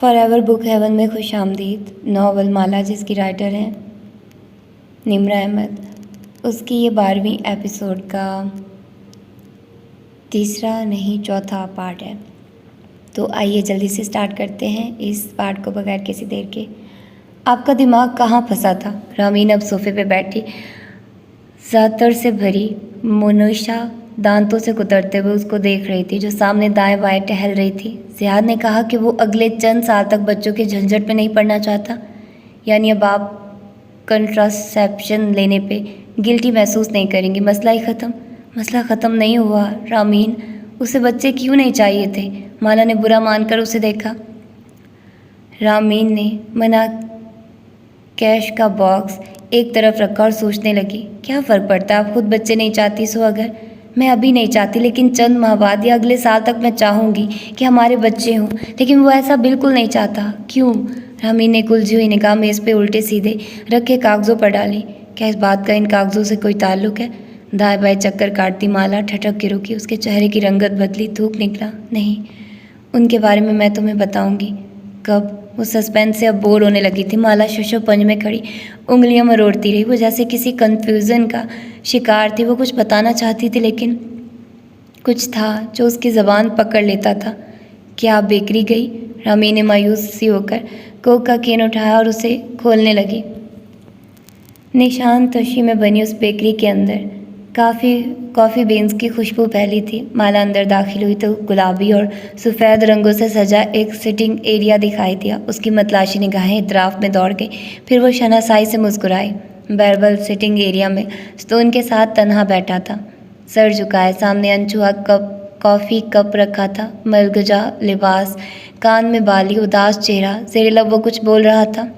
Forever book haven में खुश आमदीद। नावल माला जिसकी राइटर हैं निम्रा अहमद, उसकी ये 12वीं एपिसोड का तीसरा नहीं चौथा पार्ट है। तो आइए जल्दी से स्टार्ट करते हैं इस पार्ट को बगैर किसी देर के। आपका दिमाग कहाँ फंसा था? रामीन अब सोफे पे बैठी ज़ातर से भरी मोनिशा दांतों से कुतरते हुए उसको देख रही थी, जो सामने दाएं बाएं टहल रही थी। ज़ियाद ने कहा कि वो अगले चंद साल तक बच्चों के झंझट में नहीं पड़ना चाहता। यानी अब आप कंट्रासेप्शन लेने पे गिल्टी महसूस नहीं करेंगी। मसला ही ख़त्म। मसला ख़त्म नहीं हुआ रामीन। उसे बच्चे क्यों नहीं चाहिए थे? माला ने बुरा मानकर उसे देखा। रामीन ने मना कैश का बॉक्स एक तरफ रखा और सोचने लगी, क्या फ़र्क पड़ता है? आप खुद बच्चे नहीं चाहती सो अगर मैं अभी नहीं चाहती, लेकिन चंद माह बाद या अगले साल तक मैं चाहूँगी कि हमारे बच्चे हों। लेकिन वो ऐसा बिल्कुल नहीं चाहता। क्यों? रामीन ने कुलझी हुई निगाह मेज़ पे उल्टे सीधे रखे कागज़ों पर डाली। क्या इस बात का इन कागज़ों से कोई ताल्लुक़ है? दाएं बाएं चक्कर काटती माला ठठक के रुकी। उसके चेहरे की रंगत बदली, थूक निकला। नहीं, उनके बारे में मैं तुम्हें बताऊँगी। कब? वो सस्पेंस से अब बोर होने लगी थी। माला शशोपंज में खड़ी उंगलियां मरोड़ती रही। वो जैसे किसी कन्फ्यूज़न का शिकार थी। वो कुछ बताना चाहती थी, लेकिन कुछ था जो उसकी ज़बान पकड़ लेता था। क्या आप बेकरी गई? रामी ने मायूस सी होकर कोक का केन उठाया और उसे खोलने लगी। निशान तशी में बनी उस बेकरी के अंदर कॉफ़ी बीन्स की खुशबू फैली थी। माला अंदर दाखिल हुई तो गुलाबी और सफ़ेद रंगों से सजा एक सिटिंग एरिया दिखाई दिया। उसकी मतलाशी निगाहें इतराफ़ में दौड़ गई। फिर वो शनासाई से मुस्कुराई। बैरबल सिटिंग एरिया में स्टोन के साथ तन्हा बैठा था, सर झुकाए। सामने अनछुआ कॉफ़ी कप रखा था, मलगजा लिबास, कान में बाली, उदास चेहरा। ज़ेरे लब वो कुछ बोल रहा था।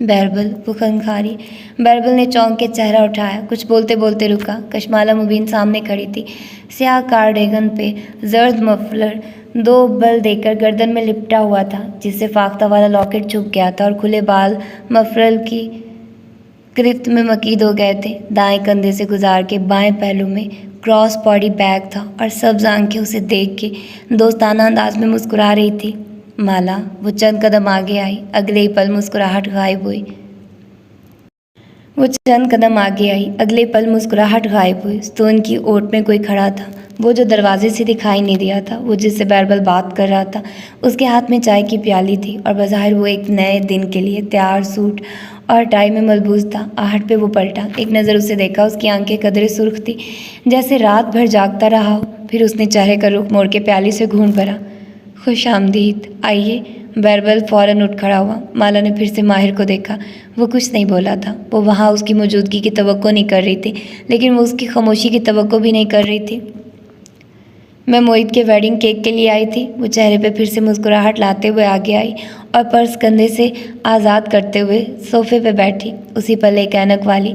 बैरबल, वो खंखारी। बैरबल ने चौंक के चेहरा उठाया, कुछ बोलते बोलते रुका। कशमाला मुबीन सामने खड़ी थी, स्याह कार्डिगन पे जर्द मफलर 2 बल देकर गर्दन में लिपटा हुआ था, जिससे फाख्ता वाला लॉकेट छुप गया था और खुले बाल मफरल की कृत में मकीद हो गए थे। दाएं कंधे से गुजार के बाएं पहलू में क्रॉस बॉडी बैग था और सब्ज आंखें उसे देख के दोस्ताना अंदाज में मुस्कुरा रही थी। माला, वो चंद कदम आगे आई। अगले ही पल मुस्कुराहट गायब हुई। स्टोन की ओट में कोई खड़ा था, वो जो दरवाजे से दिखाई नहीं दिया था, वो जिससे बैरबल बात कर रहा था। उसके हाथ में चाय की प्याली थी और बज़ाहिर वो एक नए दिन के लिए तैयार सूट और टाई में मलबूस था। आहट पे वो पलटा, एक नज़र उसे देखा। उसकी आंखें कदरे सुर्ख थी, जैसे रात भर जागता रहा हो। फिर उसने चेहरे का रुख मोड़ के प्याली से घूंट भरा। खुश आमदीद, आइए। बैरबल फ़ौरन उठ खड़ा हुआ। माला ने फिर से माहिर को देखा। वो कुछ नहीं बोला था। वो वहाँ उसकी मौजूदगी की तवक्को नहीं कर रही थी, लेकिन वो उसकी खामोशी की तवक्को भी नहीं कर रही थी। मैं मोहित के वेडिंग केक के लिए आई थी। वो चेहरे पे फिर से मुस्कुराहट लाते हुए आगे आई और पर्स कंधे से आज़ाद करते हुए सोफे पे बैठी। उसी पल एक ऐनक वाली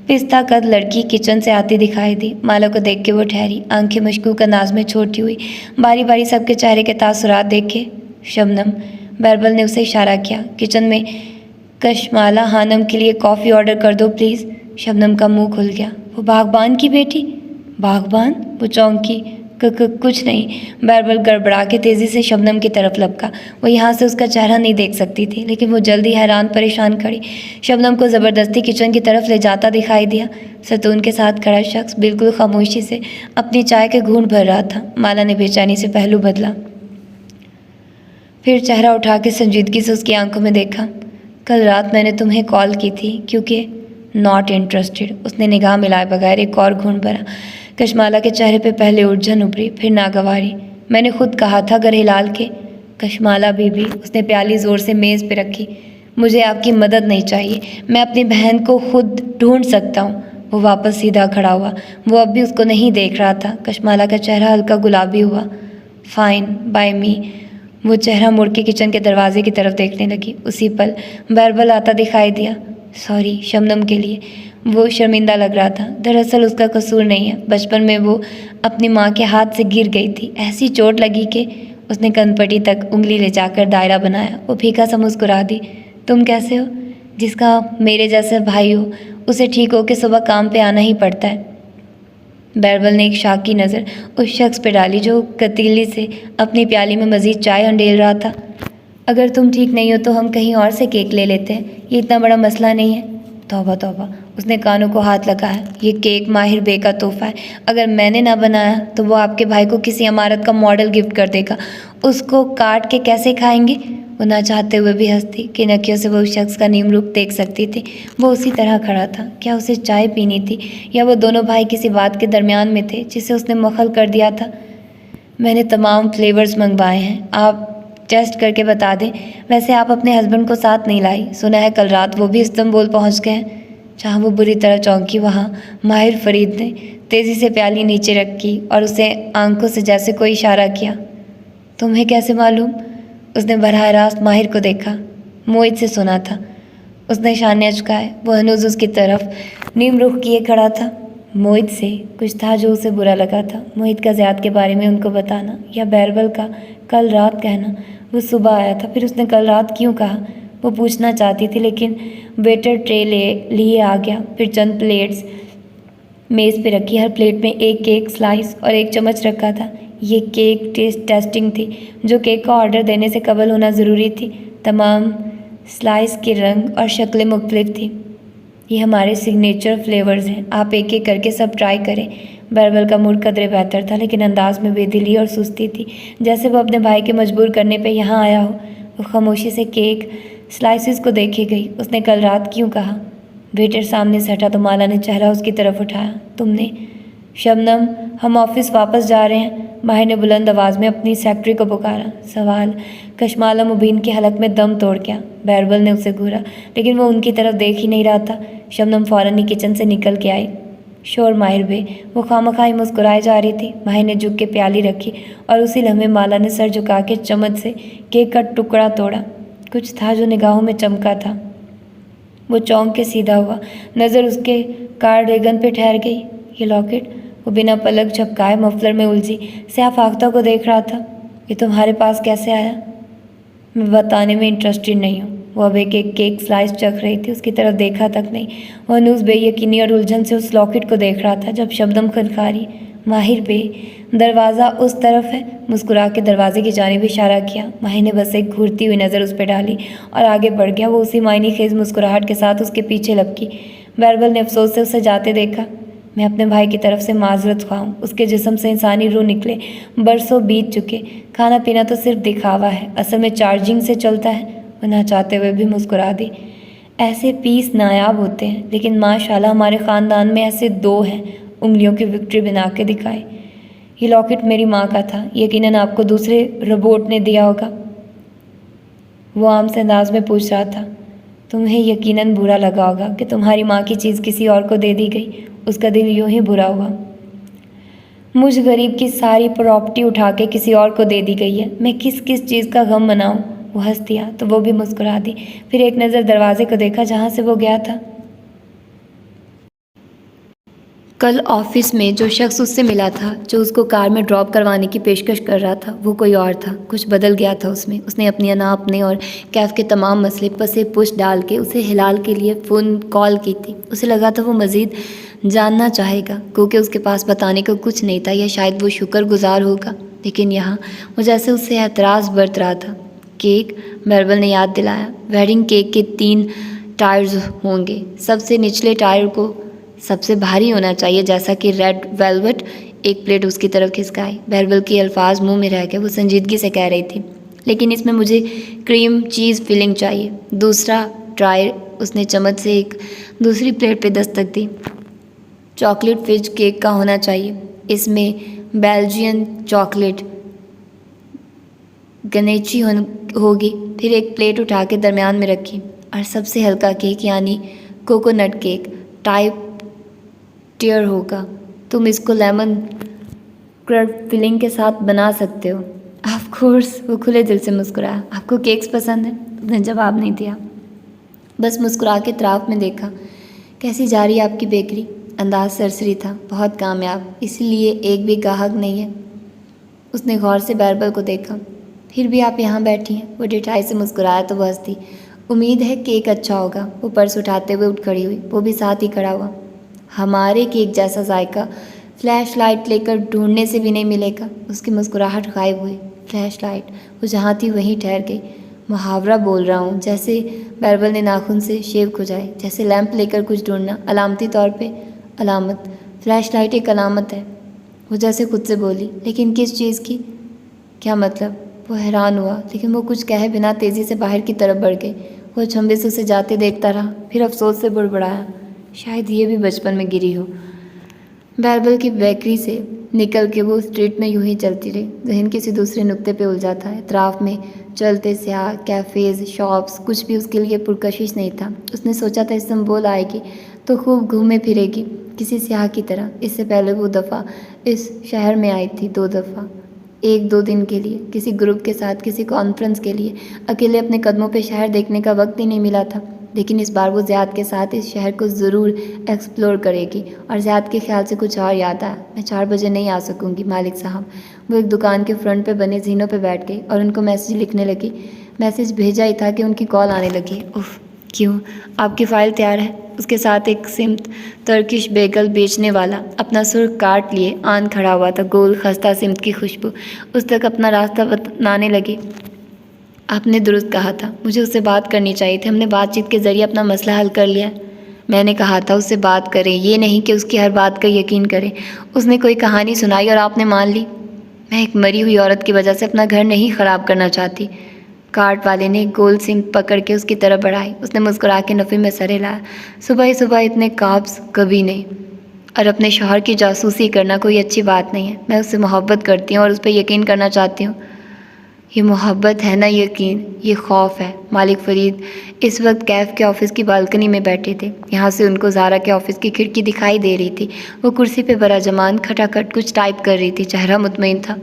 पिस्ता कद लड़की किचन से आती दिखाई दी। माला को देख के वो ठहरी, आंखें मशकूक अंदाज में छोटी हुई, बारी बारी सबके चेहरे के तासुरात देखे। शबनम, बैरबल ने उसे इशारा किया। किचन में कशमाला हानम के लिए कॉफ़ी ऑर्डर कर दो प्लीज़। शबनम का मुंह खुल गया। वो बागबान की बेटी? बागबान? वो चौंकी। कुछ नहीं। बैरबल गड़बड़ा के तेज़ी से शबनम की तरफ लपका। वो यहाँ से उसका चेहरा नहीं देख सकती थी, लेकिन वो जल्दी हैरान परेशान खड़ी शबनम को ज़बरदस्ती किचन की तरफ ले जाता दिखाई दिया। सतून के साथ खड़ा शख्स बिल्कुल खामोशी से अपनी चाय के घूंट भर रहा था। माला ने बेचैनी से पहलू बदला, फिर चेहरा उठा के संजीदगी से उसकी आंखों में देखा। कल रात मैंने तुम्हें कॉल की थी क्योंकि नॉट इंटरेस्टेड। उसने निगाह मिलाए बगैर एक और घूंट भरा। कशमाला के चेहरे पे पहले उलझन उभरी, फिर नागवारी। मैंने खुद कहा था घर हिलाल के। कशमाला बीबी, उसने प्याली ज़ोर से मेज़ पे रखी। मुझे आपकी मदद नहीं चाहिए, मैं अपनी बहन को खुद ढूंढ सकता हूँ। वो वापस सीधा खड़ा हुआ। वो अब भी उसको नहीं देख रहा था। कशमाला का चेहरा हल्का गुलाबी हुआ। फाइन बाय मी। वो चेहरा मुड़ के किचन के दरवाजे की तरफ देखने लगी। उसी पल बैरबल आता दिखाई दिया। सॉरी शबनम के लिए। वो शर्मिंदा लग रहा था। दरअसल उसका कसूर नहीं है। बचपन में वो अपनी माँ के हाथ से गिर गई थी। ऐसी चोट लगी कि उसने कनपटी तक उंगली ले जाकर दायरा बनाया। वो फीका सा मुस्कुरा दी। तुम कैसे हो? जिसका मेरे जैसे भाई हो उसे ठीक हो के सुबह काम पे आना ही पड़ता है। बैरबल ने एक शाकी नज़र उस शख्स पर डाली जो कतीली से अपनी प्याली में मज़ीद चाय अंडेल रहा था। अगर तुम ठीक नहीं हो तो हम कहीं और से केक ले लेते हैं, ये इतना बड़ा मसला नहीं है। तौबा तौबा, उसने कानों को हाथ लगाया। ये केक माहिर बे का तोहफा है, अगर मैंने ना बनाया तो वो आपके भाई को किसी इमारत का मॉडल गिफ्ट कर देगा, उसको काट के कैसे खाएंगे। वो ना चाहते हुए भी हंसती कि नकियों से वो उस शख्स का नीम रूप देख सकती थी। वो उसी तरह खड़ा था। क्या उसे चाय पीनी थी, या वो दोनों भाई किसी बात के दरमियान में थे जिसे उसने मुखल कर दिया था। मैंने तमाम फ्लेवर्स मंगवाए हैं, आप टेस्ट करके बता दें। वैसे आप अपने हस्बैंड को साथ नहीं लाई, सुना है कल रात वो भी इस्तांबुल पहुंच गए हैं। जहाँ वो बुरी तरह चौंकी, वहाँ माहिर फरीद ने तेज़ी से प्याली नीचे रखी और उसे आंखों से जैसे कोई इशारा किया। तुम्हें कैसे मालूम? उसने बरह रास्त माहिर को देखा। मोहित से सुना था। उसने शाने झुकाए। वो हनूज उसकी तरफ नीम रुख किए खड़ा था। मोहित से कुछ था जो उसे बुरा लगा था। मोहित का ज़ियाद के बारे में उनको बताना, या बैरबल का कल रात कहना। वो सुबह आया था, फिर उसने कल रात क्यों कहा? वो पूछना चाहती थी, लेकिन वेटर ट्रे लिए आ गया। फिर चंद प्लेट्स मेज़ पे रखी, हर प्लेट में एक केक स्लाइस और एक चम्मच रखा था। ये केक टेस्टिंग थी, जो केक का ऑर्डर देने से कबल होना ज़रूरी थी। तमाम स्लाइस के रंग और शक्लें मुख्तलिफ थी। ये हमारे सिग्नेचर फ्लेवर्स हैं, आप एक एक करके सब ट्राई करें। बैरबल का मूड कदरे बेहतर था, लेकिन अंदाज में बेदिली और सुस्ती थी, जैसे वो अपने भाई के मजबूर करने पे यहाँ आया हो। वो खामोशी से केक स्लाइसिस को देखे गई। उसने कल रात क्यों कहा? वेटर सामने से हटा तो माला ने चेहरा उसकी तरफ उठाया। तुमने? शबनम, हम ऑफिस वापस जा रहे हैं, माहिर ने बुलंद आवाज़ में अपनी सेक्रेटरी को पुकारा। सवाल कशमाला मुबीन के हलक में दम तोड़ गया। बैरबल ने उसे घूरा, लेकिन वो उनकी तरफ देख ही नहीं रहा था। शबनम फ़ौरन ही किचन से निकल के आई। शोर माहिर बे, वो खामखाई मुस्कुराए जा रही थी। माहिर ने झुक के प्याली रखी और उसी लम्हे माला ने सर झुका के चम्मच से केक का टुकड़ा तोड़ा। कुछ था जो निगाहों में चमका था। वो चौंक के सीधा हुआ, नज़र उसके कार्डिगन पे ठहर गई। ये लॉकेट? वो बिना पलक झपकाए मफलर में उलझी स्याह फाख्ता को देख रहा था। ये तुम्हारे पास कैसे आया? मैं बताने में इंटरेस्टेड नहीं हूँ। वो अब एक एक केक स्लाइस चख रही थी, उसकी तरफ देखा तक नहीं। वह हनूज बेयकीनी और उलझन से उस लॉकेट को देख रहा था जब शबनम खनकारी। माहिर बे, दरवाज़ा उस तरफ है। मुस्कुरा के दरवाजे की जानिब इशारा किया। माहिर ने बस एक घूरती हुई नज़र उस पर डाली और आगे बढ़ गया। वो उसी मायनी खेज मुस्कुराहट के साथ उसके पीछे लपकी। बैरबल ने अफसोस से उसे जाते देखा। मैं अपने भाई की तरफ से माजरत ख्वाह हूँ। उसके जिस्म से इंसानी रूह निकले बरसों बीत चुके। खाना पीना तो सिर्फ दिखावा है, असल में चार्जिंग से चलता है। वो ना चाहते हुए भी मुस्कुरा दी। ऐसे पीस नायाब होते हैं, लेकिन माशाल्लाह हमारे ख़ानदान में ऐसे 2 हैं, उंगलियों की विक्ट्री बना के दिखाए। ये लॉकेट मेरी माँ का था, यकीनन आपको दूसरे रोबोट ने दिया होगा। वो आम से अंदाज में पूछ रहा था। तुम्हें यकीनन बुरा लगा होगा कि तुम्हारी माँ की चीज़ किसी और को दे दी गई। उसका दिल यूं ही बुरा हुआ। मुझ गरीब की सारी प्रॉपर्टी उठा के किसी और को दे दी गई है, मैं किस किस चीज़ का गम मनाऊं। वो हंस दिया तो वो भी मुस्कुरा दी। फिर एक नज़र दरवाजे को देखा जहाँ से वो गया था। कल ऑफिस में जो शख्स उससे मिला था, जो उसको कार में ड्रॉप करवाने की पेशकश कर रहा था, वो कोई और था। कुछ बदल गया था उसमें। उसने अपनी अना अपने और कैफ के तमाम मसले पसे पुश डाल के उसे हिलाल के लिए फ़ोन कॉल की थी। उसे लगा था वो मज़ीद जानना चाहेगा, क्योंकि उसके पास बताने को कुछ नहीं था, या शायद वो शुक्रगुजार होगा। लेकिन यहाँ वो जैसे उससे एतराज़ बरत रहा था। केक, बैरबल ने याद दिलाया। वेडिंग केक के 3 टायर्स होंगे। सबसे निचले टायर को सबसे भारी होना चाहिए, जैसा कि रेड वेलवेट। एक प्लेट उसकी तरफ खिसकाई। बैरबल के अल्फाज मुंह में रह गए। वो संजीदगी से कह रही थी, लेकिन इसमें मुझे क्रीम चीज़ फिलिंग चाहिए। दूसरा ट्राई। उसने चम्मच से एक दूसरी प्लेट पे दस्तक दी। चॉकलेट फिज केक का होना चाहिए, इसमें बेल्जियन चॉकलेट गनेची होगी। फिर एक प्लेट उठा के दरमियान में रखी। और सबसे हल्का केक, यानी कोकोनट केक टाइप टियर होगा। तुम इसको लेमन कर्ड फिलिंग के साथ बना सकते हो। Of course. वो खुले दिल से मुस्कुराया। आपको केक्स पसंद है? उसने जवाब नहीं दिया, बस मुस्कुरा के तराफ में देखा। कैसी जा रही है आपकी बेकरी? अंदाज सरसरी था। बहुत कामयाब, इसलिए एक भी ग्राहक नहीं है। उसने गौर से बैरबल को देखा। फिर भी आप यहाँ बैठी हैं। वो डिठाई से मुस्कुराया तो वो हंसी। उम्मीद है केक अच्छा होगा। वो पर्स उठाते हुए उठ खड़ी हुई। वो भी साथ ही खड़ा हुआ। हमारे केक जैसा जायका फ्लैश लाइट लेकर ढूंढने से भी नहीं मिलेगा। उसकी मुस्कुराहट गायब हुई। Flash light. वो जहाँ थी वहीं ठहर गई। मुहावरा बोल रहा हूँ, जैसे बैरबल ने नाखून से शेव खुजाई, जैसे लैंप लेकर कुछ ढूंढना, अलामती तौर पे अलामत। फ्लैश लाइट एक अलामत है, वो जैसे खुद से बोली। लेकिन किस चीज़ की? क्या मतलब? वो हैरान हुआ, लेकिन वो कुछ कहे बिना तेज़ी से बाहर की तरफ बढ़ गई। वो अचंभे से उसे जाते देखता रहा, फिर अफसोस से बुड़बुड़ाया, शायद ये भी बचपन में गिरी हो। बैरबल की बेकरी से निकल के वो स्ट्रीट में यूं ही चलती रही। जहन किसी दूसरे नुक्ते पे उलझा था। इतराफ में चलते स्याह कैफ़ेज़, शॉप्स, कुछ भी उसके लिए पुरकशिश नहीं था। उसने सोचा था इस्तांबुल आएगी तो खूब घूमे फिरेगी, किसी स्याह की तरह। इससे पहले वो दफ़ा इस शहर में आई थी 2 दफ़ा, 1-2 दिन के लिए, किसी ग्रुप के साथ, किसी कॉन्फ्रेंस के लिए। अकेले अपने कदमों पे शहर देखने का वक्त ही नहीं मिला था। लेकिन इस बार वो ज़ियाद के साथ इस शहर को ज़रूर एक्सप्लोर करेगी। और ज़ियाद के ख्याल से कुछ और याद आया। मैं 4 बजे नहीं आ सकूँगी मालिक साहब। वो एक दुकान के फ्रंट पे बने जीनों पे बैठ गई और उनको मैसेज लिखने लगी। मैसेज भेजा ही था कि उनकी कॉल आने लगी। उफ़, क्यों? आपकी फ़ाइल तैयार है। उसके साथ एक सिमत टर्किश बेगल बेचने वाला अपना सुर काट लिए आन खड़ा हुआ था। गोल खस्ता सिमत की खुशबू उस तक अपना रास्ता बनाने लगी। आपने दुरुस्त कहा था, मुझे उससे बात करनी चाहिए थी। हमने बातचीत के ज़रिए अपना मसला हल कर लिया। मैंने कहा था उससे बात करें, ये नहीं कि उसकी हर बात का यकीन करें। उसने कोई कहानी सुनाई और आपने मान ली। मैं एक मरी हुई औरत की वजह से अपना घर नहीं ख़राब करना चाहती। कार्ट वाले ने गोल सिम पकड़ के उसकी तरफ बढ़ाई। उसने मुस्कुरा के नफ़े में सर हिलाया। सुबह ही सुबह इतने काब्स कभी नहीं। और अपने शौहर की जासूसी करना कोई अच्छी बात नहीं है। मैं उससे मोहब्बत करती हूँ और उस पर यकीन करना चाहती हूँ। ये मोहब्बत है ना यकीन, ये खौफ है। मालिक फरीद इस वक्त कैफ़ के ऑफ़िस की बालकनी में बैठे थे। यहाँ से उनको ज़ारा के ऑफ़िस की खिड़की दिखाई दे रही थी। वो कुर्सी पे बराजमान खटाखट कुछ टाइप कर रही थी। चेहरा मुतमईन था।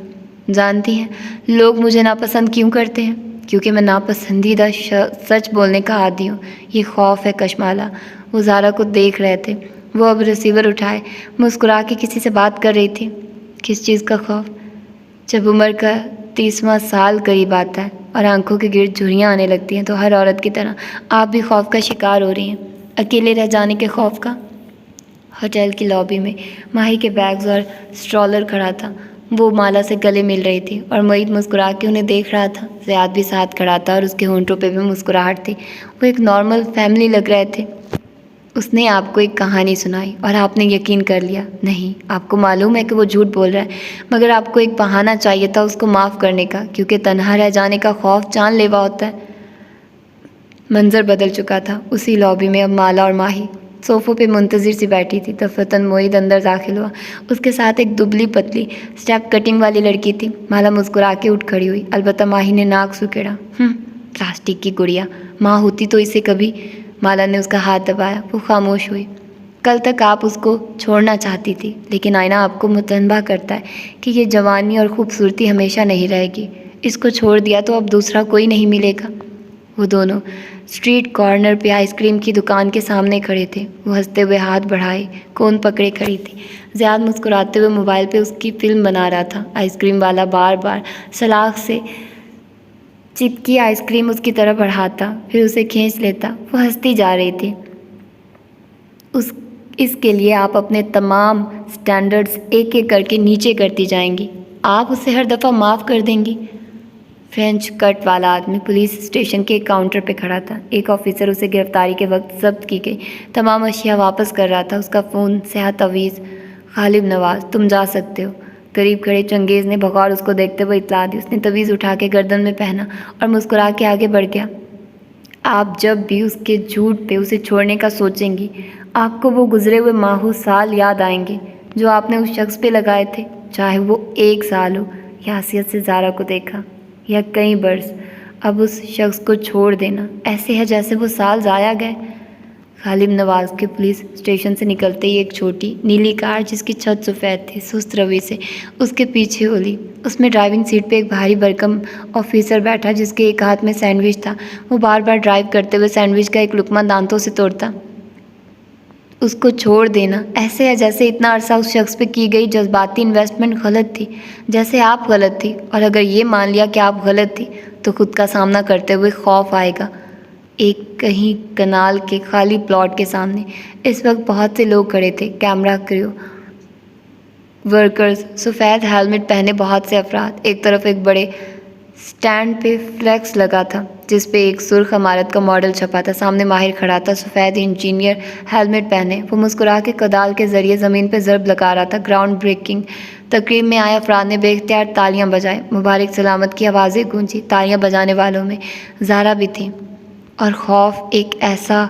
जानती हैं लोग मुझे नापसंद क्यों करते हैं? क्योंकि मैं नापसंदीदा सच बोलने का आदी हूँ। ये खौफ है कशमाला। वो ज़ारा को देख रहे थे। वो अब रिसीवर उठाए मुस्कुरा के किसी से बात कर रही थी। किस चीज़ का खौफ? जब उम्र का 30वां साल करीब आता है और आंखों के गिर्द झुर्रियाँ आने लगती हैं तो हर औरत की तरह आप भी खौफ का शिकार हो रही हैं। अकेले रह जाने के खौफ का। होटल की लॉबी में माही के बैग्स और स्ट्रॉलर खड़ा था। वो माला से गले मिल रही थी और मोईद मुस्कुरा के उन्हें देख रहा था। ज़ियाद भी साथ खड़ा था और उसके होंठों पे भी मुस्कुराहट थी। वो एक नॉर्मल फैमिली लग रहे थे। उसने आपको एक कहानी सुनाई और आपने यकीन कर लिया। नहीं, आपको मालूम है कि वो झूठ बोल रहा है, मगर आपको एक बहाना चाहिए था उसको माफ़ करने का, क्योंकि तन्हा रह जाने का खौफ जानलेवा होता है। मंजर बदल चुका था। उसी लॉबी में अब माला और माही सोफ़ों पे मुंतज़िर सी बैठी थी। दफ़तन मोईद अंदर दाखिल हुआ। उसके साथ एक दुबली पतली स्टेप कटिंग वाली लड़की थी। माला मुस्कुरा के उठ खड़ी हुई। अलबत्ता माही ने नाक सुकेड़ा। प्लास्टिक की गुड़िया, माँ होती तो इसे कभी। माला ने उसका हाथ दबाया। वो खामोश हुई। कल तक आप उसको छोड़ना चाहती थी, लेकिन आईना आपको मुतनबा करता है कि ये जवानी और खूबसूरती हमेशा नहीं रहेगी। इसको छोड़ दिया तो अब दूसरा कोई नहीं मिलेगा। वो दोनों स्ट्रीट कॉर्नर पे आइसक्रीम की दुकान के सामने खड़े थे। वो हंसते हुए हाथ बढ़ाए कोन पकड़े खड़ी थी। ज़ियाद मुस्कुराते हुए मोबाइल पे उसकी फ़िल्म बना रहा था। आइसक्रीम वाला बार बार सलाख से चिपकी आइसक्रीम उसकी तरफ बढ़ाता, फिर उसे खींच लेता। वो हंसती जा रही थी। इसके लिए आप अपने तमाम स्टैंडर्ड्स एक एक करके नीचे करती जाएंगी। आप उसे हर दफ़ा माफ़ कर देंगी। फ्रेंच कट वाला आदमी पुलिस स्टेशन के काउंटर पे खड़ा था। एक ऑफिसर उसे गिरफ्तारी के वक्त जब्त की गई तमाम अशिया वापस कर रहा था। उसका फ़ोन सेहत तवीज़। गालिब नवाज़, तुम जा सकते हो। करीब खड़े चंगेज़ ने बगौर उसको देखते हुए इतला दी। उसने तवीज़ उठा के गर्दन में पहना और मुस्कुरा के आगे बढ़ गया। आप जब भी उसके झूठ पे उसे छोड़ने का सोचेंगी, आपको वो गुजरे हुए माह साल याद आएंगे जो आपने उस शख्स पे लगाए थे, चाहे वो 1 साल हो या हसीयत से ज़ारा को देखा या कई बरस। अब उस शख्स को छोड़ देना ऐसे है जैसे वो साल ज़ाया गए। गालिब नवाज़ के पुलिस स्टेशन से निकलते ही एक छोटी नीली कार जिसकी छत सफ़ेद थी सुस्त रवि से उसके पीछे उली। उसमें ड्राइविंग सीट पे एक भारी भरकम ऑफिसर बैठा जिसके एक हाथ में सैंडविच था। वो बार बार ड्राइव करते हुए सैंडविच का एक लुकमा दांतों से तोड़ता। उसको छोड़ देना ऐसे है जैसे इतना अरसा उस शख्स पे की गई जज्बाती इन्वेस्टमेंट गलत थी, जैसे आप गलत थी। और अगर ये मान लिया कि आप गलत थी तो खुद का सामना करते हुए खौफ आएगा। एक कहीं कनाल के खाली प्लॉट के सामने इस वक्त बहुत से लोग खड़े थे। कैमरा क्रू, वर्कर्स, सफ़ेद हेलमेट पहने बहुत से अफराद। एक तरफ एक बड़े स्टैंड पे फ्लेक्स लगा था जिस पे एक सुर्ख इमारत का मॉडल छपा था। सामने माहिर खड़ा था, सफ़ेद इंजीनियर हेलमेट पहने। वो मुस्कुरा के कोदाल के जरिए ज़मीन पे ज़रब लगा रहा था। ग्राउंड ब्रेकिंग तकरीब में आए अफराद ने बेख्तियार तालियां बजाई। मुबारक सलामत की आवाज़ें गूंजी। तालियां बजाने वालों में ज़ारा भी थी। और खौफ एक ऐसा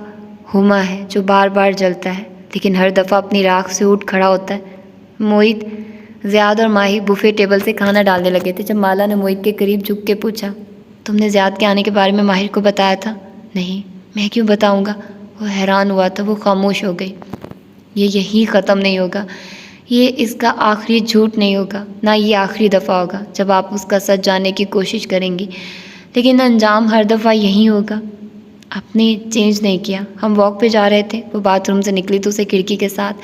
हुमा है जो बार बार जलता है लेकिन हर दफ़ा अपनी राख से उठ खड़ा होता है। मोहित, ज़ियाद और माही बुफे टेबल से खाना डालने लगे थे जब माला ने मोहित के करीब झुक के पूछा, तुमने ज़ियाद के आने के बारे में माहिर को बताया था? नहीं, मैं क्यों बताऊंगा? वो हैरान हुआ था। वो खामोश हो गई। ये यहीं ख़त्म नहीं होगा। ये इसका आखिरी झूठ नहीं होगा, ना ये आखिरी दफ़ा होगा जब आप उसका सच जानने की कोशिश करेंगी, लेकिन अंजाम हर दफ़ा यही होगा। आपने चेंज नहीं किया। हम वॉक पे जा रहे थे। वो बाथरूम से निकली तो उसे खिड़की के साथ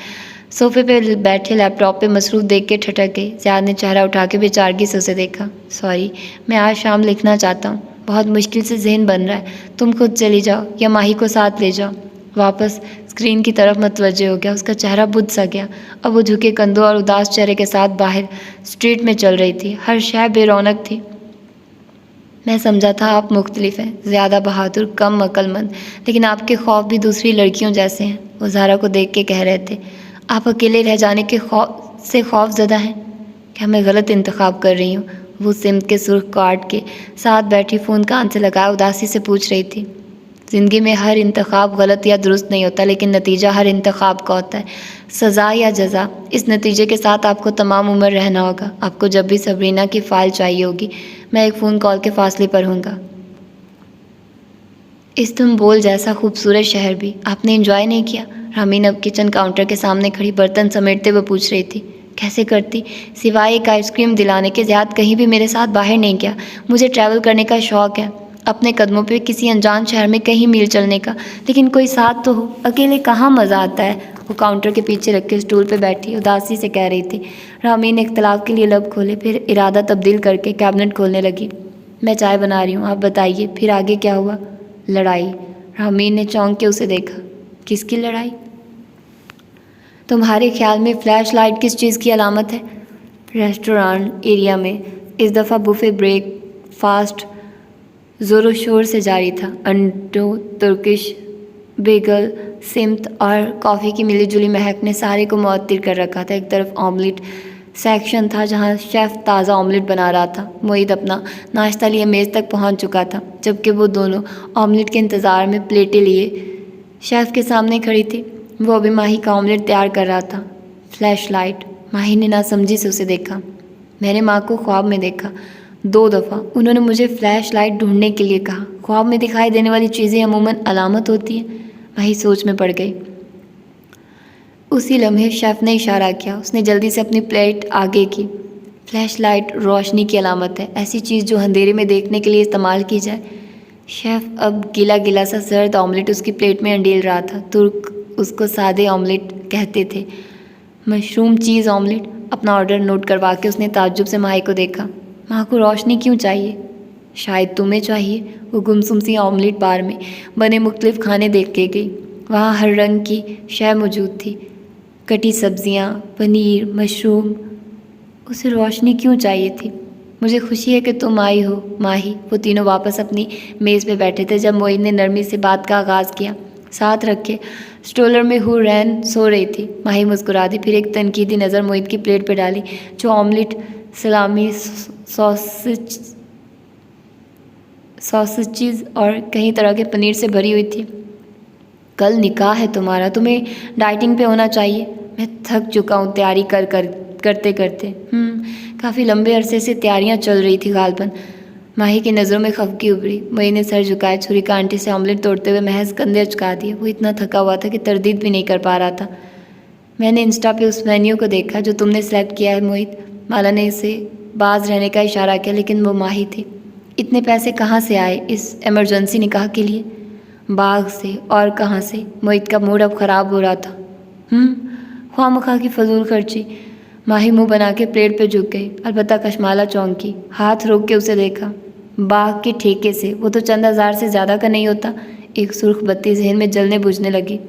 सोफे पे बैठे लैपटॉप पे मसरूफ़ देख के ठटक गई। ज़ियाद ने चेहरा उठा के बेचारगी से उसे देखा। सॉरी, मैं आज शाम लिखना चाहता हूँ। बहुत मुश्किल से ज़हन बन रहा है। तुम खुद चली जाओ या माही को साथ ले जाओ। वापस स्क्रीन की तरफ मतवज्जे हो गया। उसका चेहरा बुझ सा गया। अब वो झुके कंधों और उदास चेहरे के साथ बाहर स्ट्रीट में चल रही थी। हर शय बेरौनक थी। मैं समझा था आप मुख्तलिफ हैं, ज़्यादा बहादुर, कम अक्लमंद, लेकिन आपके खौफ भी दूसरी लड़कियों जैसे हैं। वो ज़ारा को देख के कह रहे थे, आप अकेले रह जाने के खौफ ज़दा हैं। क्या मैं गलत इंतखाब कर रही हूँ? वो सिमत के सुर्ख कार्ड के साथ बैठी फ़ोन कान से लगाए उदासी से पूछ रही थी। ज़िंदगी में हर इंतखाब गलत या दुरुस्त नहीं होता, लेकिन नतीजा हर इंतखाब का होता है, सज़ा या जज़ा। इस नतीजे के साथ आपको तमाम उम्र रहना होगा। आपको जब भी सबरीना की फ़ाइल चाहिए होगी, मैं एक फ़ोन कॉल के फासले पर हूँगा। इस्तंबुल जैसा खूबसूरत शहर भी आपने एंजॉय नहीं किया? रामीन अब किचन काउंटर के सामने खड़ी बर्तन समेटते हुए पूछ रही थी। कैसे करती? सिवाय एक आइसक्रीम दिलाने के ज़्यादा कहीं भी मेरे साथ बाहर नहीं गया। मुझे ट्रैवल करने का शौक़ है, अपने कदमों पे किसी अनजान शहर में कहीं मील चलने का, लेकिन कोई साथ तो हो। अकेले कहाँ मज़ा आता है? वो काउंटर के पीछे रख के स्टूल पे बैठी उदासी से कह रही थी। रामीन ने इख्तलाफ के लिए लब खोले, फिर इरादा तब्दील करके कैबिनेट खोलने लगी। मैं चाय बना रही हूँ, आप बताइए, फिर आगे क्या हुआ? लड़ाई। रामीन ने चौंक के उसे देखा। किसकी लड़ाई? तुम्हारे ख्याल में फ्लैश लाइट किस चीज़ की अलामत है? रेस्टोरेंट एरिया में इस दफ़ा बुफे ब्रेकफास्ट ज़ोरों शोर से जारी था। अंडों, तुर्किश बेगल, सिमत और कॉफ़ी की मिली जुली महक ने सारे को मुअत्तिर कर रखा था। एक तरफ ऑमलेट सेक्शन था जहाँ शेफ़ ताज़ा ऑमलेट बना रहा था। मोहित अपना नाश्ता लिए मेज़ तक पहुँच चुका था, जबकि वो दोनों ऑमलेट के इंतज़ार में प्लेटें लिए शेफ़ के सामने खड़ी थी। वो अभी माही का ऑमलेट तैयार कर रहा था। Flash light. माही ने नासमझी से उसे देखा। मैंने माँ को ख्वाब में देखा 2 दफ़ा। उन्होंने मुझे फ्लैश लाइट ढूंढने के लिए कहा। ख्वाब में दिखाई देने वाली चीज़ें अमूमन अलामत होती हैं। माही सोच में पड़ गई। उसी लम्हे शेफ़ ने इशारा किया। उसने जल्दी से अपनी प्लेट आगे की। फ्लैश लाइट रोशनी की अलामत है, ऐसी चीज़ जो अंधेरे में देखने के लिए इस्तेमाल की जाए। शेफ़ अब गीला गीला सा सर्द ऑमलेट उसकी प्लेट में अंडेल रहा था। तुर्क उसको सादे ऑमलेट कहते थे। मशरूम चीज़ ऑमलेट। अपना ऑर्डर नोट करवा के उसने ताज्जुब से माही को देखा। माँ को रोशनी क्यों चाहिए? शायद तुम्हें चाहिए। वो गुमसुम सी ऑमलेट बार में बने मुख्तलिफ खाने देख के गई। वहाँ हर रंग की शय मौजूद थी, कटी सब्जियाँ, पनीर, मशरूम। उसे रोशनी क्यों चाहिए थी? मुझे खुशी है कि तुम आई हो, माही। वो तीनों वापस अपनी मेज़ पे बैठे थे जब मोहित ने नरमी से बात का आगाज़ किया। साथ रखे स्ट्रोलर में हुरैन सो रही थी। माही मुस्कुरा दी, फिर एक तनकीदी नज़र मोहित की प्लेट पर डाली जो ऑमलेट, सलामी, सॉसेजेस और कई तरह के पनीर से भरी हुई थी। कल निकाह है तुम्हारा, तुम्हें डाइटिंग पे होना चाहिए। मैं थक चुका हूँ तैयारी करते करते। काफ़ी लंबे अरसे से तैयारियाँ चल रही थी गालबन। माही की नज़रों में खफकी उभरी। मोई ने सर झुकाए छुरी का आंटी से ऑमलेट तोड़ते हुए महज कंधे अचका दिए। वो इतना थका हुआ था कि तरदीद भी नहीं कर पा रहा था। मैंने इंस्टा पे उस मेन्यू को देखा जो तुमने सेलेक्ट किया है मोहित। माला ने इसे बाज रहने का इशारा किया, लेकिन वो माही थी। इतने पैसे कहाँ से आए इस इमरजेंसी निकाह के लिए? बाग से, और कहाँ से? मोहित का मूड अब ख़राब हो रहा था। ख्वामखा की फजूल खर्ची। माही मुंह बना के प्लेट पे झुक गई। अलबत्ता कशमाला चौंकी, हाथ रोक के उसे देखा। बाग के ठेके से, वो तो चंद हज़ार से ज़्यादा का नहीं होता। एक सुर्ख बत्ती जहन में जलने बुझने लगी।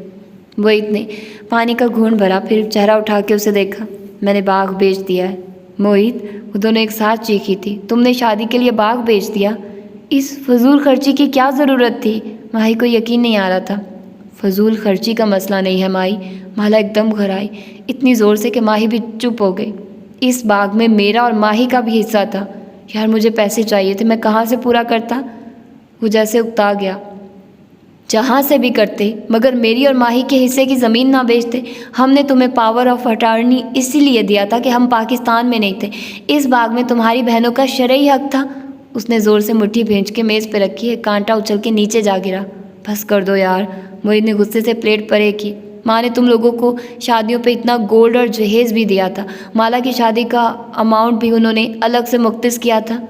मोहित ने पानी का घूंट भरा, फिर चेहरा उठा के उसे देखा। मैंने बाग बेच दिया है। मोहित, वो दोनों एक साथ चीखी थी। तुमने शादी के लिए बाग बेच दिया? इस फजूल खर्ची की क्या ज़रूरत थी? माही को यकीन नहीं आ रहा था। फजूल खर्ची का मसला नहीं है माही। माला एकदम घर आई, इतनी ज़ोर से कि माही भी चुप हो गई। इस बाग में मेरा और माही का भी हिस्सा था। यार मुझे पैसे चाहिए थे, मैं कहाँ से पूरा करता? वो जैसे उकता गया। जहाँ से भी करते, मगर मेरी और माही के हिस्से की ज़मीन ना बेचते। हमने तुम्हें पावर ऑफ अटॉर्नी इसीलिए दिया था कि हम पाकिस्तान में नहीं थे। इस बाग में तुम्हारी बहनों का शरई हक था। उसने ज़ोर से मुट्ठी भींच के मेज़ पे रखी है, कांटा उछल के नीचे जा गिरा। बस कर दो यार, मोहित ने गुस्से से प्लेट परे की। माँ ने तुम लोगों को शादियों पे इतना गोल्ड और जहेज़ भी दिया था। माला की शादी का अमाउंट भी उन्होंने अलग से मुख्तस किया था।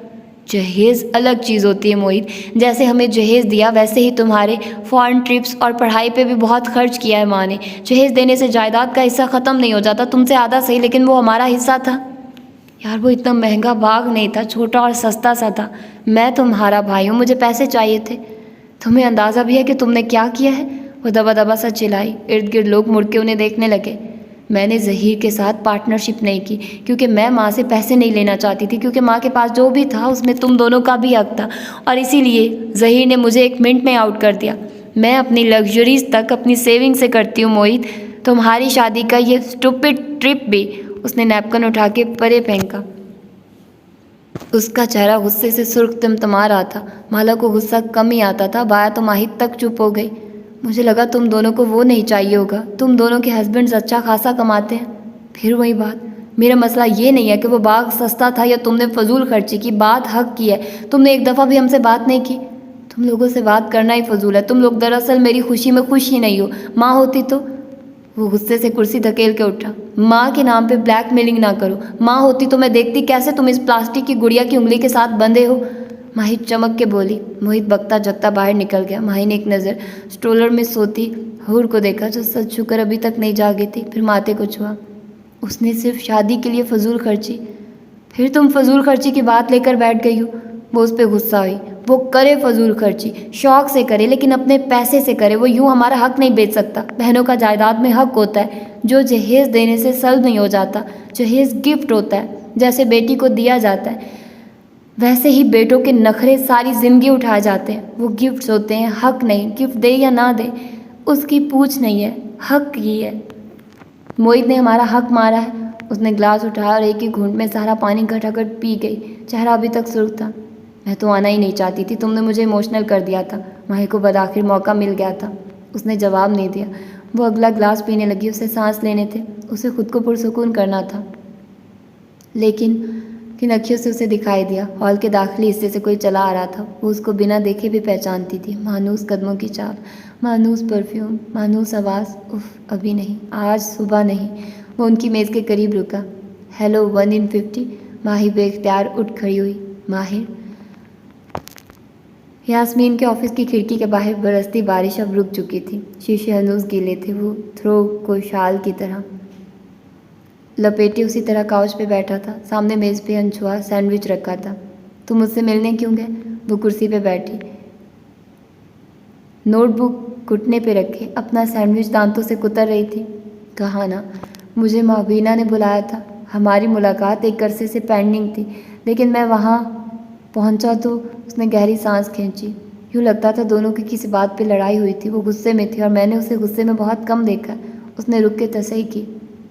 जहेज़ अलग चीज़ होती है मोहित। जैसे हमें जहेज़ दिया वैसे ही तुम्हारे फॉरेन ट्रिप्स और पढ़ाई पे भी बहुत खर्च किया है माँ ने। जहेज़ देने से जायदाद का हिस्सा ख़त्म नहीं हो जाता, तुमसे आधा सही, लेकिन वो हमारा हिस्सा था। यार वो इतना महंगा बाग नहीं था, छोटा और सस्ता सा था। मैं तुम्हारा भाई हूँ, मुझे पैसे चाहिए थे। तुम्हें अंदाज़ा भी है कि तुमने क्या किया है? वो दबा दबा सा चिल्लाई। इर्द गिर्द लोग मुड़ के उन्हें देखने लगे। मैंने ज़हीर के साथ पार्टनरशिप नहीं की क्योंकि मैं माँ से पैसे नहीं लेना चाहती थी, क्योंकि माँ के पास जो भी था उसमें तुम दोनों का भी हक था, और इसीलिए ज़हीर ने मुझे 1 मिनट में आउट कर दिया। मैं अपनी लग्जरीज तक अपनी सेविंग से करती हूँ मोहित। तुम्हारी शादी का ये स्टूपिड ट्रिप भी। उसने नैपकिन उठा के परे फेंका। उसका चेहरा गुस्से से सुर्ख तिमतिमा रहा था। माला को गुस्सा कम ही आता था। बाया तो माहिर तक चुप हो गई। मुझे लगा तुम दोनों को वो नहीं चाहिए होगा। तुम दोनों के हस्बैंड्स अच्छा खासा कमाते हैं। फिर वही बात, मेरा मसला ये नहीं है कि वो बाग सस्ता था या तुमने फजूल खर्ची की। बात हक की है। तुमने एक दफ़ा भी हमसे बात नहीं की। तुम लोगों से बात करना ही फजूल है। तुम लोग दरअसल मेरी खुशी में खुश ही नहीं हो। माँ होती तो। वो गुस्से से कुर्सी धकेल के उठा। माँ के नाम पे ब्लैकमेलिंग ना करो। माँ होती तो मैं देखती कैसे तुम इस प्लास्टिक की गुड़िया की उंगली के साथ बंधे हो। माही चमक के बोली। मोहित बकता जगता बाहर निकल गया। माही ने एक नज़र स्ट्रोलर में सोती हूर को देखा, जो सच छुकर अभी तक नहीं जागी थी। फिर माथे को छुआ। उसने सिर्फ शादी के लिए फजूल खर्ची। फिर तुम फजूल खर्ची की बात लेकर बैठ गई हो। वो उस पर गुस्सा हुई। वो करे फजूल खर्ची, शौक से करे, लेकिन अपने पैसे से करे। वो यूँ हमारा हक नहीं बेच सकता। बहनों का जायदाद में हक होता है जो जहेज़ देने से सल्ब नहीं हो जाता। जहेज़ गिफ्ट होता है, जैसे बेटी को दिया जाता है वैसे ही बेटों के नखरे सारी ज़िंदगी उठाए जाते हैं। वो गिफ्ट्स होते हैं, हक नहीं। गिफ्ट दे या ना दे उसकी पूछ नहीं है, हक ही है। मोहित ने हमारा हक मारा है। उसने गिलास उठाया और एक ही घूंट में सारा पानी घटाघट पी गई। चेहरा अभी तक सुर्ख था। मैं तो आना ही नहीं चाहती थी, तुमने मुझे इमोशनल कर दिया था। माही को बदाखिर मौका मिल गया था। उसने जवाब नहीं दिया। वो अगला गिलास पीने लगी। उसे सांस लेने थे, उसे खुद को पुरसुकून करना था। लेकिन किन अखियों से उसे दिखाई दिया। हॉल के दाखिली हिस्से से कोई चला आ रहा था। वो उसको बिना देखे भी पहचानती थी। मानूस कदमों की चाल, मानूस परफ्यूम, मानूस आवाज़। उफ, अभी नहीं, आज सुबह नहीं। वो उनकी मेज़ के करीब रुका। Hello 1 in 50। माही बेख्तियार उठ खड़ी हुई। माहिर। यास्मीन के ऑफिस की खिड़की के बाहर बरसती बारिश अब रुक चुकी थी। शीशे हनूस गीले थे। वो थ्रो को शाल की तरह लपेटे उसी तरह काउच पे बैठा था। सामने मेज़ पे अनछुआ सैंडविच रखा था। तुम मुझसे मिलने क्यों गए? वो कुर्सी पे बैठी, नोटबुक घुटने पे रखे, अपना सैंडविच दांतों से कुतर रही थी। कहा ना, मुझे माबीना ने बुलाया था। हमारी मुलाकात एक अरसे से पेंडिंग थी, लेकिन मैं वहाँ पहुँचा तो। उसने गहरी सांस खींची। यूँ लगता था दोनों की किसी बात पे लड़ाई हुई थी। वो गुस्से में थी और मैंने उसे गुस्से में बहुत कम देखा। उसने रुक के तसही की।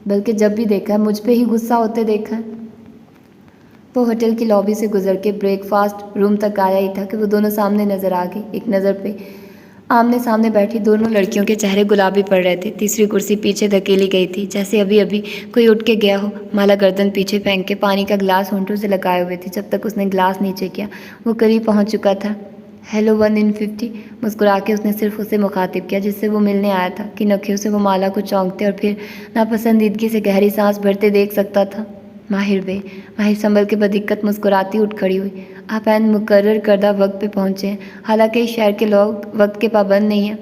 बल्कि जब भी देखा है मुझ पे ही गुस्सा होते देखा है। वो होटल की लॉबी से गुजर के ब्रेकफास्ट रूम तक आया ही था कि वो दोनों सामने नज़र आ गई। एक नज़र पे आमने सामने बैठी दोनों लड़कियों के चेहरे गुलाबी पड़ रहे थे। तीसरी कुर्सी पीछे धकेली गई थी, जैसे अभी अभी कोई उठ के गया हो। माला गर्दन पीछे फेंक के पानी का गिलास होंठों से लगाए हुए थी। जब तक उसने गिलास नीचे किया वो करीब पहुंच चुका था। Hello 1 in 50। मुस्कुरा के उसने सिर्फ उसे मुखातिब किया जिससे वो मिलने आया था। कि अखियों से वो माला को चौंकते और फिर नापसंदीदगी से गहरी सांस भरते देख सकता था। माहिर बे। माहिर संभल के बदिक्कत मुस्कुराती उठ खड़ी हुई। आप एन मुकर्रर करदा वक्त पे पहुँचे हैं। हालांकि इस शहर के लोग वक्त के पाबंद नहीं हैं।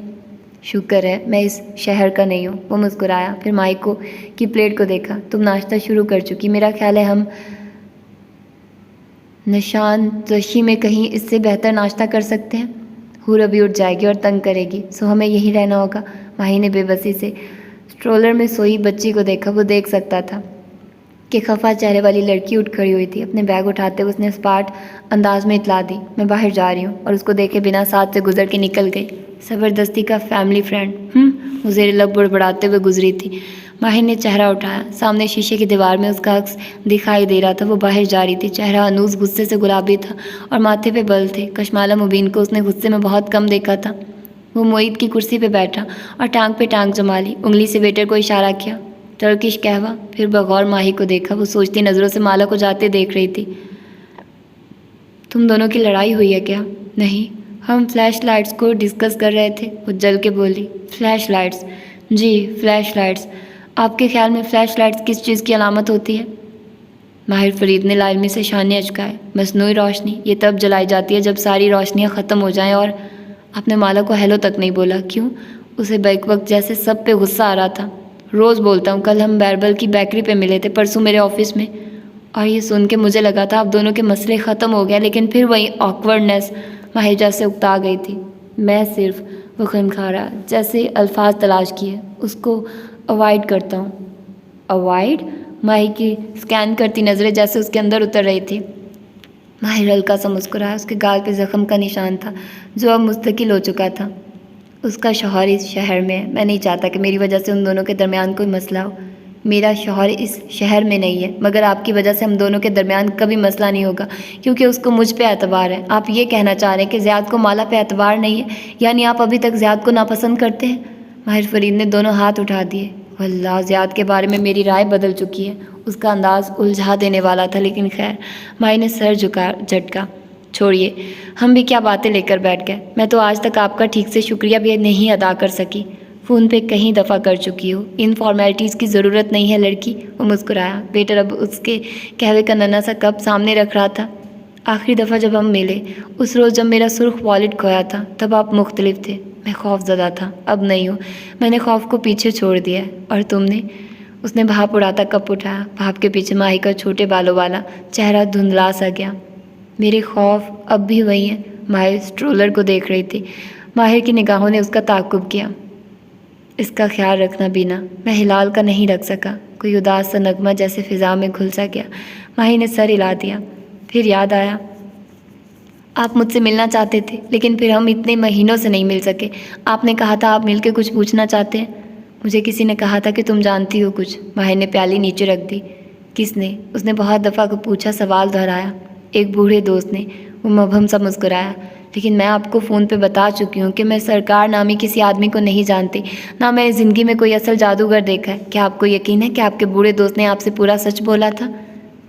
शुक्र है मैं इस शहर का नहीं हूँ। वो मुस्कुराया, फिर माही को की प्लेट को देखा। तुम नाश्ता शुरू कर चुकी। मेरा ख्याल है हम निशान जशी में कहीं इससे बेहतर नाश्ता कर सकते हैं। हूर अभी उठ जाएगी और तंग करेगी, सो हमें यहीं रहना होगा। माही ने बेबसी से स्ट्रोलर में सोई बच्ची को देखा। वो देख सकता था कि खफा चेहरे वाली लड़की उठ खड़ी हुई थी। अपने बैग उठाते हुए उसने स्पार्ट अंदाज में इतला दी, मैं बाहर जा रही हूँ, और उसको देखे बिना साथ से गुजर के निकल गई। ज़बरदस्ती का फैमिली फ्रेंड। वो ज़ेरे लब बड़बड़ाते हुए गुजरी थी। माहिर ने चेहरा उठाया। सामने शीशे की दीवार में उसका अक्स दिखाई दे रहा था। वो बाहर जा रही थी। चेहरा अनूस गुस्से से गुलाबी था और माथे पे बल थे। कशमाला मुबीन को उसने गुस्से में बहुत कम देखा था। वो मोईद की कुर्सी पे बैठा और टांग पे टांग जमा ली। उंगली से वेटर को इशारा किया, टर्किश कहवा। फिर बगौर माही को देखा। वो सोचती नज़रों से माला को जाते देख रही थी। तुम दोनों की लड़ाई हुई है क्या? नहीं, हम फ्लैश लाइट्स को डिस्कस कर रहे थे, वो जल के बोली। Flash lights? जी, फ्लैश लाइट्स। आपके ख्याल में फ्लैश लाइट्स किस चीज़ की अलामत होती है? माहिर फरीद ने लालमी से शाने अचकाए। मसनूई रोशनी ये तब जलाई जाती है जब सारी रोशनियाँ ख़त्म हो जाएं। और आपने माला को हेलो तक नहीं बोला, क्यों? उसे बैक वक्त जैसे सब पे गुस्सा आ रहा था। रोज़ बोलता हूँ, कल हम बैरबल की बेकरी पे मिले थे, परसों मेरे ऑफिस में। और ये सुन के मुझे लगा था आप दोनों के मसले ख़त्म हो गए, लेकिन फिर वही ऑकवर्डनेस। माहिर जैसे उकता गई थी। मैं सिर्फ, वो खनखा रहा, जैसे अल्फाज तलाश किए, उसको अवॉइड करता हूँ। अवॉइड? माही की स्कैन करती नज़रें जैसे उसके अंदर उतर रही थी। माहिर हल्का सा मुस्कुराया। उसके गाल पे ज़ख्म का निशान था जो अब मुस्तकिल हो चुका था। उसका शौहर इस शहर में है। मैं नहीं चाहता कि मेरी वजह से उन दोनों के दरमियान कोई मसला हो। मेरा शौहर इस शहर में नहीं है, मगर आपकी वजह से हम दोनों के दरमियान कभी मसला नहीं होगा, क्योंकि उसको मुझ पे एतबार है। आप ये कहना चाह रहे हैं कि ज़ियाद को माला पे एतबार नहीं है, यानी आप अभी तक ज़ियाद को नापसंद करते हैं? माहिर फरीद ने दोनों हाथ उठा दिए। वल्लाह, ज़ियाद के बारे में मेरी राय बदल चुकी है। उसका अंदाज़ उलझा देने वाला था, लेकिन खैर। माही ने सर झटका। छोड़िए, हम भी क्या बातें लेकर बैठ गए। मैं तो आज तक आपका ठीक से शुक्रिया भी नहीं अदा कर सकी। फ़ोन पे कई दफ़ा कर चुकी हो। इन फॉर्मेलिटीज़ की ज़रूरत नहीं है लड़की। वो मुस्कुराया। वेटर अब उसके कहवे का नन्हा सा कप सामने रख रहा था। आखिरी दफ़ा जब हम मिले, उस रोज़ जब मेरा सुर्ख वॉलेट खोया था, तब आप मुख्तलिफ थे। मैं खौफज़दा था, अब नहीं हूँ। मैंने खौफ को पीछे छोड़ दिया है। और तुमने? उसने भाप उड़ाता कप उठाया। भाप के पीछे माही का छोटे बालों वाला चेहरा धुंधला सा गया। मेरे खौफ अब भी वही हैं। माहिर स्ट्रोलर को देख रही थी। माहिर की निगाहों ने उसका ताक़ुब किया। इसका ख्याल रखना बीना। मैं हिलाल का नहीं रख सका। कोई उदास सा नगमा जैसे फ़िज़ा में घुल सा गया। माही ने सर हिला दिया। फिर याद आया, आप मुझसे मिलना चाहते थे, लेकिन फिर हम इतने महीनों से नहीं मिल सके। आपने कहा था आप मिलकर कुछ पूछना चाहते हैं। मुझे किसी ने कहा था कि तुम जानती हो कुछ। माहिर ने प्याली नीचे रख दी। किसने? उसने बहुत दफ़ा को पूछा, सवाल दोहराया। एक बूढ़े दोस्त ने। वो मबहम सा मुस्कुराया। लेकिन मैं आपको फ़ोन पे बता चुकी हूँ कि मैं सरकार नामी किसी आदमी को नहीं जानती, ना मैंने ज़िंदगी में कोई असल जादूगर देखा है। क्या आपको यकीन है कि आपके बूढ़े दोस्त ने आपसे पूरा सच बोला था?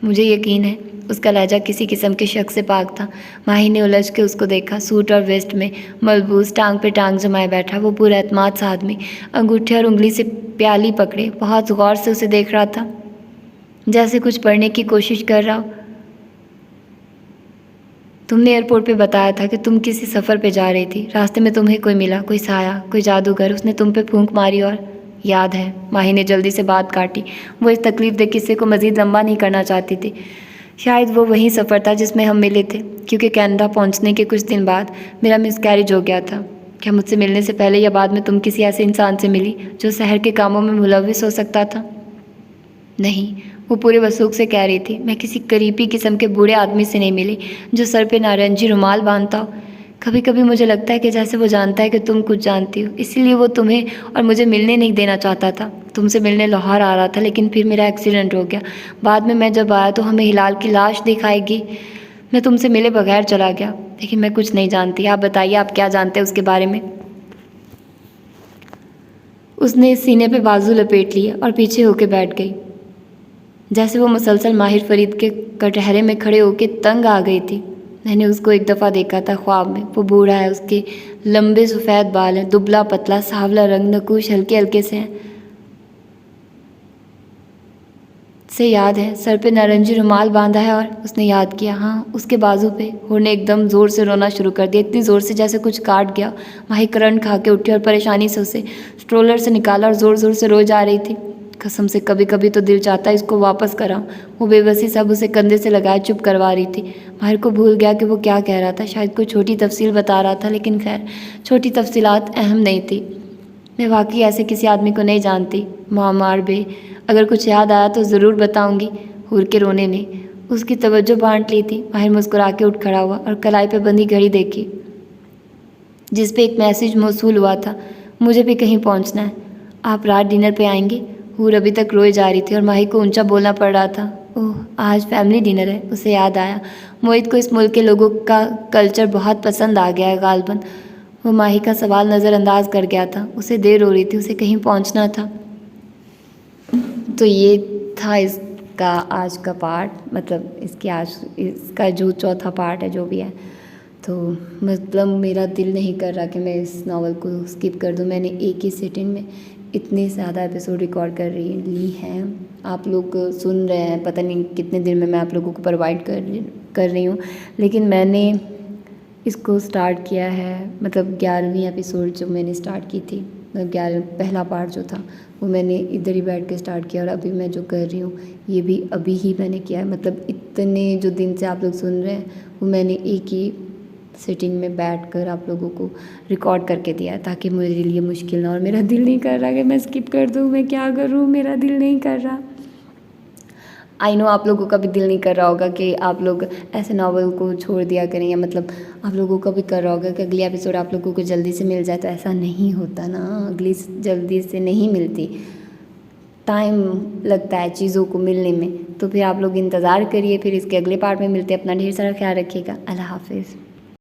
मुझे यकीन है। उसका लहजा किसी किस्म के शक से पाक था। माही ने उलझ के उसको देखा। सूट और वेस्ट में मलबूस, टांग पे टांग जमाए बैठा, वो पूरा एतमाद सा आदमी, अंगूठे और उंगली से प्याली पकड़े, बहुत गौर से उसे देख रहा था, जैसे कुछ पढ़ने की कोशिश कर रहा हो। तुमने एयरपोर्ट पे बताया था कि तुम किसी सफ़र पे जा रही थी। रास्ते में तुम्हें कोई मिला, कोई साया, कोई जादूगर। उसने तुम पे फूंक मारी और याद है। माही ने जल्दी से बात काटी। वो इस तकलीफ़देह किस्से को मज़ीद लंबा नहीं करना चाहती थी। शायद वो वही सफ़र था जिसमें हम मिले थे, क्योंकि कनाडा पहुंचने के कुछ दिन बाद मेरा मिसकैरेज हो गया था। क्या मुझसे मिलने से पहले या बाद में तुम किसी ऐसे इंसान से मिली जो शहर के कामों में मुलविस हो सकता था? नहीं, वो पूरे वसूख से कह रही थी। मैं किसी करीबी किस्म के बूढ़े आदमी से नहीं मिली जो सर पे नारंगी रुमाल बांधता हो। कभी कभी मुझे लगता है कि जैसे वो जानता है कि तुम कुछ जानती हो, इसीलिए वो तुम्हें और मुझे मिलने नहीं देना चाहता था। तुमसे मिलने लाहौर आ रहा था, लेकिन फिर मेरा एक्सीडेंट हो गया। बाद में मैं जब आया तो हमें हिलाल की लाश दिखाएगी। मैं तुमसे मिले बगैर चला गया, लेकिन मैं कुछ नहीं जानती। आप बताइए, आप क्या जानते हैं उसके बारे में? उसने सीने पे बाजू लपेट लिए और पीछे होके बैठ गई, जैसे वो मुसलसल माहिर फरीद के कटहरे में खड़े होके तंग आ गई थी। मैंने उसको एक दफ़ा देखा था ख्वाब में। वो बूढ़ा है, उसके लंबे सफ़ेद बाल हैं, दुबला पतला सांवला रंग, नकूश हल्के हल्के से हैं। से याद है, सर पे नारंगी रुमाल बांधा है। और उसने याद किया, हाँ, उसके बाजू पे। होर ने एकदम ज़ोर से रोना शुरू कर दिया, इतनी ज़ोर से जैसे कुछ काट गया। माही करंट खा के उठी और परेशानी से उसे स्ट्रोलर से निकाला और ज़ोर ज़ोर से रो जा रही थी। कसम से कभी कभी तो दिल चाहता है इसको वापस कराऊं। वो बेबसी सब उसे कंधे से लगाए चुप करवा रही थी। माहिर को भूल गया कि वो क्या कह रहा था। शायद कोई छोटी तफसील बता रहा था, लेकिन खैर, छोटी तफसीलात अहम नहीं थी। मैं वाकई ऐसे किसी आदमी को नहीं जानती। मामार बे, अगर कुछ याद आया तो ज़रूर बताऊंगी। हूर के रोने ने उसकी तवज्जो बांट ली थी। माहिर मुस्कुरा के उठ खड़ा हुआ और कलाई पे बंधी घड़ी देखी जिस पे एक मैसेज मौसूल हुआ था, मुझे भी कहीं पहुंचना है, आप रात डिनर पे आएंगे। हूर अभी तक रोए जा रही थी और माही को ऊंचा बोलना पड़ रहा था। ओह, आज फैमिली डिनर है। उसे याद आया, मोहित को इस मुल्क के लोगों का कल्चर बहुत पसंद आ गया है गालबन। वो माही का सवाल नज़रअंदाज कर गया था। उसे देर हो रही थी, उसे कहीं पहुंचना था। तो ये था इसका आज का पार्ट, मतलब इसका जो चौथा पार्ट है जो भी है। तो मतलब मेरा दिल नहीं कर रहा कि मैं इस नावल को स्किप कर दूं। मैंने एक ही सिटिंग में इतने ज़्यादा एपिसोड रिकॉर्ड कर ली हैं। आप लोग सुन रहे हैं, पता नहीं कितने दिन में मैं आप लोगों को प्रोवाइड कर रही हूँ। लेकिन मैंने इसको स्टार्ट किया है, मतलब 11वीं एपिसोड जो मैंने स्टार्ट की थी, मतलब 11 पहला पार्ट जो था वो मैंने इधर ही बैठ के स्टार्ट किया। और अभी मैं जो कर रही हूँ ये भी अभी ही मैंने किया है। मतलब इतने जो दिन से आप लोग सुन रहे हैं वो मैंने एक ही सिटिंग में बैठकर आप लोगों को रिकॉर्ड करके दिया है, ताकि मेरे लिए मुश्किल ना हो। और मेरा दिल नहीं कर रहा कि मैं स्किप कर दूँ, मैं क्या करूँ, मेरा दिल नहीं कर रहा। आई नो आप लोगों का भी दिल नहीं कर रहा होगा कि आप लोग ऐसे नावल को छोड़ दिया करें, या मतलब आप लोगों का भी कर रहा होगा कि अगली एपिसोड आप लोगों को जल्दी से मिल जाए। तो ऐसा नहीं होता ना, अगली जल्दी से नहीं मिलती, टाइम लगता है चीज़ों को मिलने में। तो फिर आप लोग इंतज़ार करिए, फिर इसके अगले पार्ट में मिलते हैं। अपना ढेर सारा ख्याल रखिएगा। अल्लाह हाफिज़।